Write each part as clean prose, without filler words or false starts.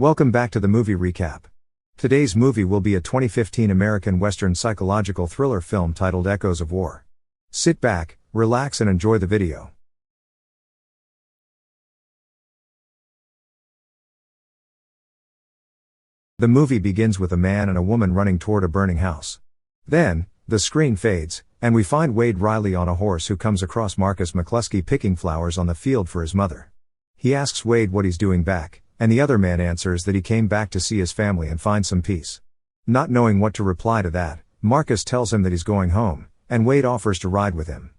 Welcome back to the movie recap. Today's movie will be a 2015 American Western psychological thriller film titled Echoes of War. Sit back, relax and enjoy the video. The movie begins with a man and a woman running toward a burning house. Then, the screen fades, and we find Wade Riley on a horse who comes across Marcus McCluskey picking flowers on the field for his mother. He asks Wade what he's doing back, and the other man answers that he came back to see his family and find some peace. Not knowing what to reply to that, Marcus tells him that he's going home, and Wade offers to ride with him.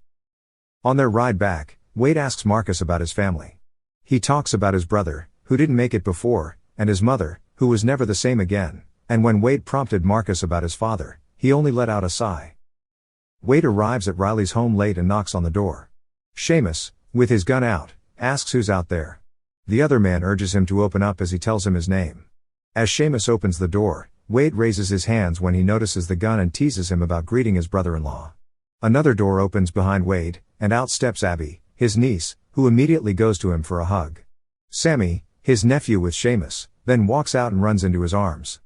On their ride back, Wade asks Marcus about his family. He talks about his brother, who didn't make it before, and his mother, who was never the same again, and when Wade prompted Marcus about his father, he only let out a sigh. Wade arrives at Riley's home late and knocks on the door. Seamus, with his gun out, asks who's out there. The other man urges him to open up as he tells him his name. As Seamus opens the door, Wade raises his hands when he notices the gun and teases him about greeting his brother-in-law. Another door opens behind Wade, and out steps Abby, his niece, who immediately goes to him for a hug. Sammy, his nephew with Seamus, then walks out and runs into his arms.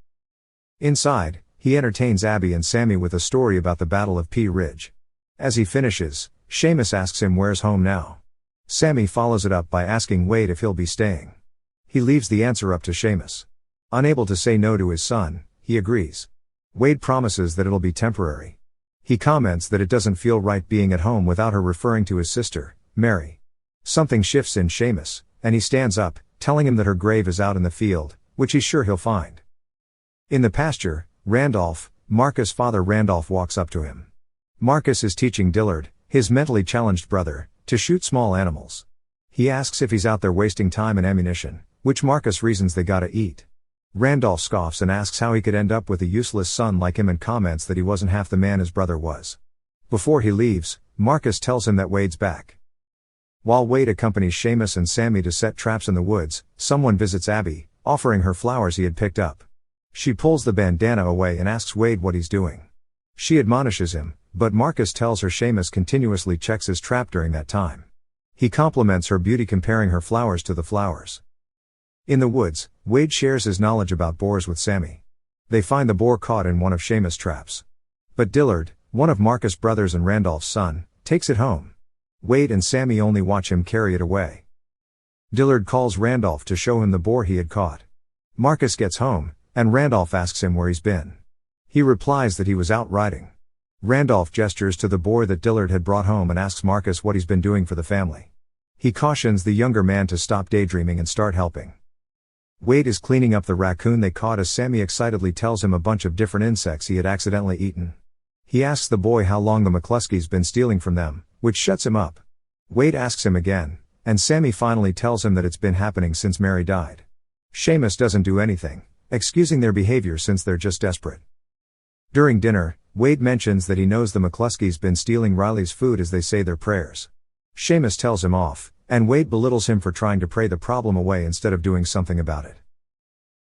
Inside, he entertains Abby and Sammy with a story about the Battle of Pea Ridge. As he finishes, Seamus asks him where's home now. Sammy follows it up by asking Wade if he'll be staying. He leaves the answer up to Seamus. Unable to say no to his son, he agrees. Wade promises that it'll be temporary. He comments that it doesn't feel right being at home without her, referring to his sister, Mary. Something shifts in Seamus, and he stands up, telling him that her grave is out in the field, which he's sure he'll find. In the pasture, Randolph, Marcus' father Randolph, walks up to him. Marcus is teaching Dillard, his mentally challenged brother, to shoot small animals. He asks if he's out there wasting time and ammunition, which Marcus reasons they gotta eat. Randolph scoffs and asks how he could end up with a useless son like him and comments that he wasn't half the man his brother was. Before he leaves, Marcus tells him that Wade's back. While Wade accompanies Seamus and Sammy to set traps in the woods, someone visits Abby, offering her flowers he had picked up. She pulls the bandana away and asks Wade what he's doing. She admonishes him, but Marcus tells her Seamus continuously checks his trap during that time. He compliments her beauty, comparing her flowers to the flowers. In the woods, Wade shares his knowledge about boars with Sammy. They find the boar caught in one of Seamus' traps. But Dillard, one of Marcus' brothers and Randolph's son, takes it home. Wade and Sammy only watch him carry it away. Dillard calls Randolph to show him the boar he had caught. Marcus gets home, and Randolph asks him where he's been. He replies that he was out riding. Randolph gestures to the boar that Dillard had brought home and asks Marcus what he's been doing for the family. He cautions the younger man to stop daydreaming and start helping. Wade is cleaning up the raccoon they caught as Sammy excitedly tells him a bunch of different insects he had accidentally eaten. He asks the boy how long the McCluskeys been stealing from them, which shuts him up. Wade asks him again, and Sammy finally tells him that it's been happening since Mary died. Seamus doesn't do anything, excusing their behavior since they're just desperate. During dinner, Wade mentions that he knows the McCluskeys been stealing Riley's food as they say their prayers. Seamus tells him off, and Wade belittles him for trying to pray the problem away instead of doing something about it.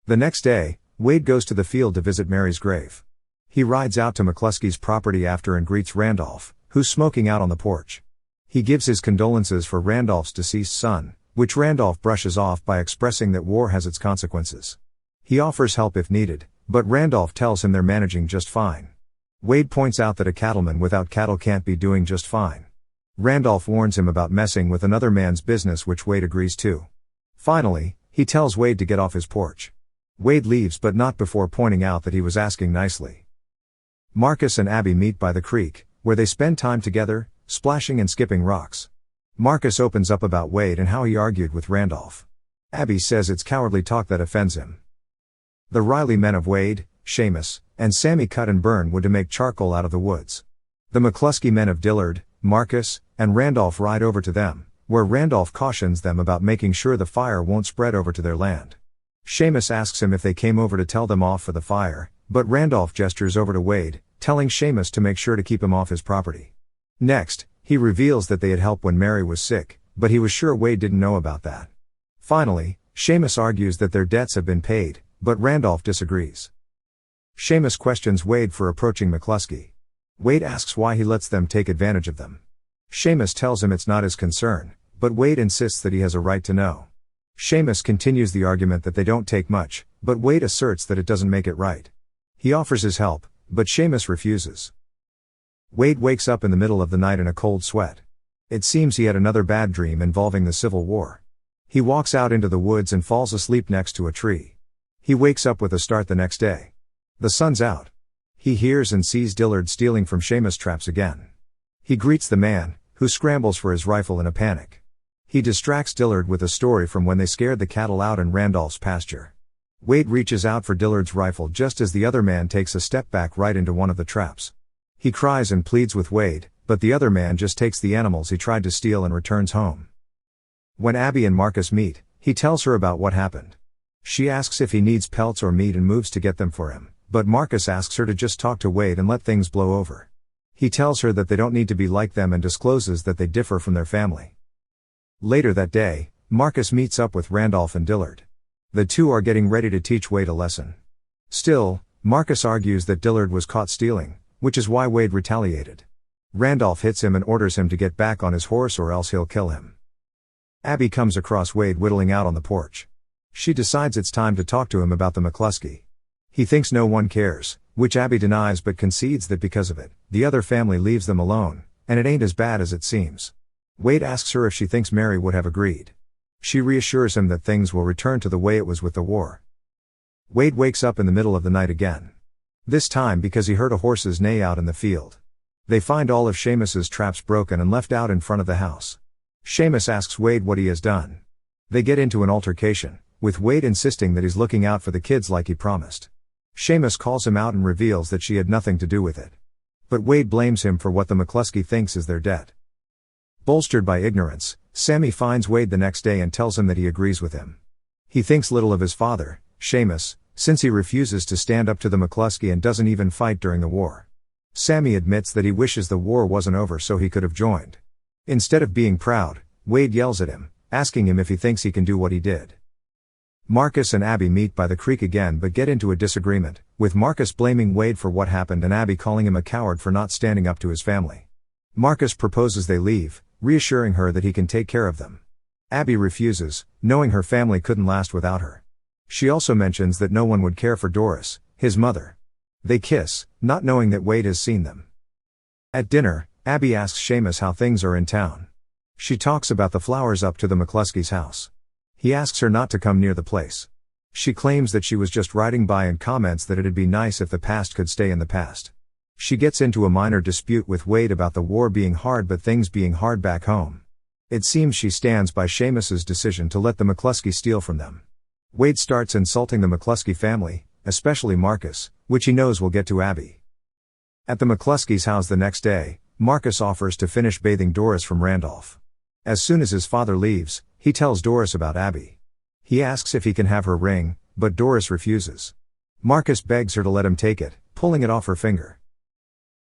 The next day, Wade goes to the field to visit Mary's grave. He rides out to McCluskey's property after and greets Randolph, who's smoking out on the porch. He gives his condolences for Randolph's deceased son, which Randolph brushes off by expressing that war has its consequences. He offers help if needed, but Randolph tells him they're managing just fine. Wade points out that a cattleman without cattle can't be doing just fine. Randolph warns him about messing with another man's business, which Wade agrees to. Finally, he tells Wade to get off his porch. Wade leaves, but not before pointing out that he was asking nicely. Marcus and Abby meet by the creek, where they spend time together, splashing and skipping rocks. Marcus opens up about Wade and how he argued with Randolph. Abby says it's cowardly talk that offends him. The Riley men of Wade, Seamus, and Sammy cut and burn wood to make charcoal out of the woods. The McCluskey men of Dillard, Marcus, and Randolph ride over to them, where Randolph cautions them about making sure the fire won't spread over to their land. Seamus asks him if they came over to tell them off for the fire, but Randolph gestures over to Wade, telling Seamus to make sure to keep him off his property. Next, he reveals that they had helped when Mary was sick, but he was sure Wade didn't know about that. Finally, Seamus argues that their debts have been paid, but Randolph disagrees. Seamus questions Wade for approaching McCluskey. Wade asks why he lets them take advantage of them. Seamus tells him it's not his concern, but Wade insists that he has a right to know. Seamus continues the argument that they don't take much, but Wade asserts that it doesn't make it right. He offers his help, but Seamus refuses. Wade wakes up in the middle of the night in a cold sweat. It seems he had another bad dream involving the Civil War. He walks out into the woods and falls asleep next to a tree. He wakes up with a start the next day. The sun's out. He hears and sees Dillard stealing from Seamus' traps again. He greets the man, who scrambles for his rifle in a panic. He distracts Dillard with a story from when they scared the cattle out in Randolph's pasture. Wade reaches out for Dillard's rifle just as the other man takes a step back right into one of the traps. He cries and pleads with Wade, but the other man just takes the animals he tried to steal and returns home. When Abby and Marcus meet, he tells her about what happened. She asks if he needs pelts or meat and moves to get them for him, but Marcus asks her to just talk to Wade and let things blow over. He tells her that they don't need to be like them and discloses that they differ from their family. Later that day, Marcus meets up with Randolph and Dillard. The two are getting ready to teach Wade a lesson. Still, Marcus argues that Dillard was caught stealing, which is why Wade retaliated. Randolph hits him and orders him to get back on his horse or else he'll kill him. Abby comes across Wade whittling out on the porch. She decides it's time to talk to him about the McCluskey. He thinks no one cares, which Abby denies but concedes that because of it, the other family leaves them alone, and it ain't as bad as it seems. Wade asks her if she thinks Mary would have agreed. She reassures him that things will return to the way it was with the war. Wade wakes up in the middle of the night again. This time because he heard a horse's neigh out in the field. They find all of Seamus's traps broken and left out in front of the house. Seamus asks Wade what he has done. They get into an altercation, with Wade insisting that he's looking out for the kids like he promised. Seamus calls him out and reveals that she had nothing to do with it. But Wade blames him for what the McCluskey thinks is their debt. Bolstered by ignorance, Sammy finds Wade the next day and tells him that he agrees with him. He thinks little of his father, Seamus, since he refuses to stand up to the McCluskey and doesn't even fight during the war. Sammy admits that he wishes the war wasn't over so he could have joined. Instead of being proud, Wade yells at him, asking him if he thinks he can do what he did. Marcus and Abby meet by the creek again but get into a disagreement, with Marcus blaming Wade for what happened and Abby calling him a coward for not standing up to his family. Marcus proposes they leave, reassuring her that he can take care of them. Abby refuses, knowing her family couldn't last without her. She also mentions that no one would care for Doris, his mother. They kiss, not knowing that Wade has seen them. At dinner, Abby asks Seamus how things are in town. She talks about the flowers up to the McCluskey's house. He asks her not to come near the place. She claims that she was just riding by and comments that it'd be nice if the past could stay in the past. She gets into a minor dispute with Wade about the war being hard but things being hard back home. It seems she stands by Seamus's decision to let the McCluskey steal from them. Wade starts insulting the McCluskey family, especially Marcus, which he knows will get to Abby. At the McCluskey's house the next day, Marcus offers to finish bathing Doris from Randolph. As soon as his father leaves, he tells Doris about Abby. He asks if he can have her ring, but Doris refuses. Marcus begs her to let him take it, pulling it off her finger.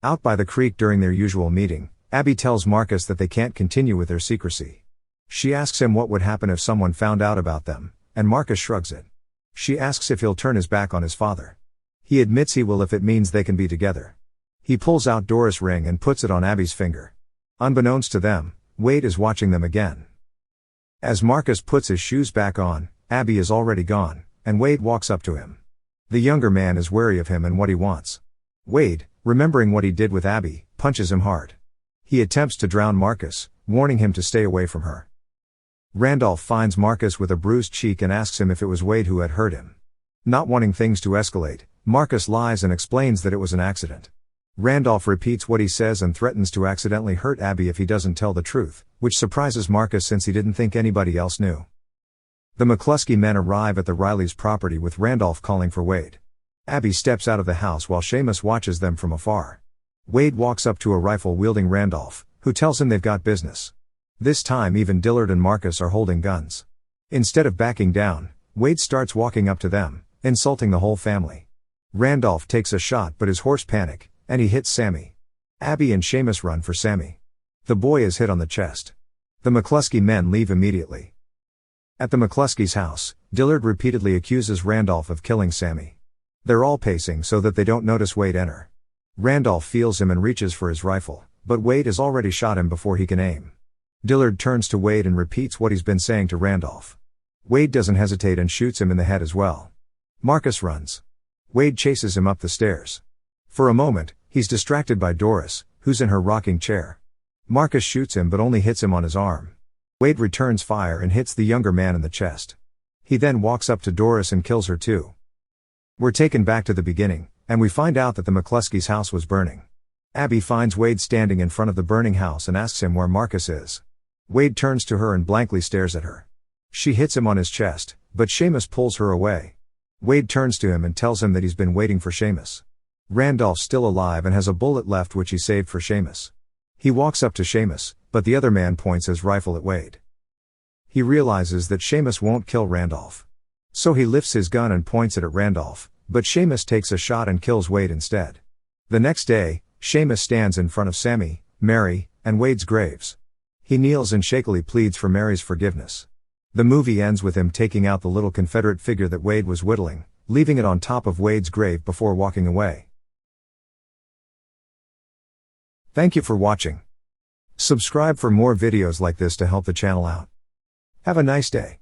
Out by the creek during their usual meeting, Abby tells Marcus that they can't continue with their secrecy. She asks him what would happen if someone found out about them, and Marcus shrugs it. She asks if he'll turn his back on his father. He admits he will if it means they can be together. He pulls out Doris' ring and puts it on Abby's finger. Unbeknownst to them, Wade is watching them again. As Marcus puts his shoes back on, Abby is already gone, and Wade walks up to him. The younger man is wary of him and what he wants. Wade, remembering what he did with Abby, punches him hard. He attempts to drown Marcus, warning him to stay away from her. Randolph finds Marcus with a bruised cheek and asks him if it was Wade who had hurt him. Not wanting things to escalate, Marcus lies and explains that it was an accident. Randolph repeats what he says and threatens to accidentally hurt Abby if he doesn't tell the truth, which surprises Marcus since he didn't think anybody else knew. The McCluskey men arrive at the Rileys' property with Randolph calling for Wade. Abby steps out of the house while Seamus watches them from afar. Wade walks up to a rifle-wielding Randolph, who tells him they've got business. This time even Dillard and Marcus are holding guns. Instead of backing down, Wade starts walking up to them, insulting the whole family. Randolph takes a shot but his horse panics, and he hits Sammy. Abby and Seamus run for Sammy. The boy is hit on the chest. The McCluskey men leave immediately. At the McCluskey's house, Dillard repeatedly accuses Randolph of killing Sammy. They're all pacing so that they don't notice Wade enter. Randolph feels him and reaches for his rifle, but Wade has already shot him before he can aim. Dillard turns to Wade and repeats what he's been saying to Randolph. Wade doesn't hesitate and shoots him in the head as well. Marcus runs. Wade chases him up the stairs. For a moment, he's distracted by Doris, who's in her rocking chair. Marcus shoots him but only hits him on his arm. Wade returns fire and hits the younger man in the chest. He then walks up to Doris and kills her too. We're taken back to the beginning, and we find out that the McCluskey's house was burning. Abby finds Wade standing in front of the burning house and asks him where Marcus is. Wade turns to her and blankly stares at her. She hits him on his chest, but Seamus pulls her away. Wade turns to him and tells him that he's been waiting for Seamus. Randolph's still alive and has a bullet left which he saved for Seamus. He walks up to Seamus, but the other man points his rifle at Wade. He realizes that Seamus won't kill Randolph. So he lifts his gun and points it at Randolph, but Seamus takes a shot and kills Wade instead. The next day, Seamus stands in front of Sammy, Mary, and Wade's graves. He kneels and shakily pleads for Mary's forgiveness. The movie ends with him taking out the little Confederate figure that Wade was whittling, leaving it on top of Wade's grave before walking away. Thank you for watching. Subscribe for more videos like this to help the channel out. Have a nice day.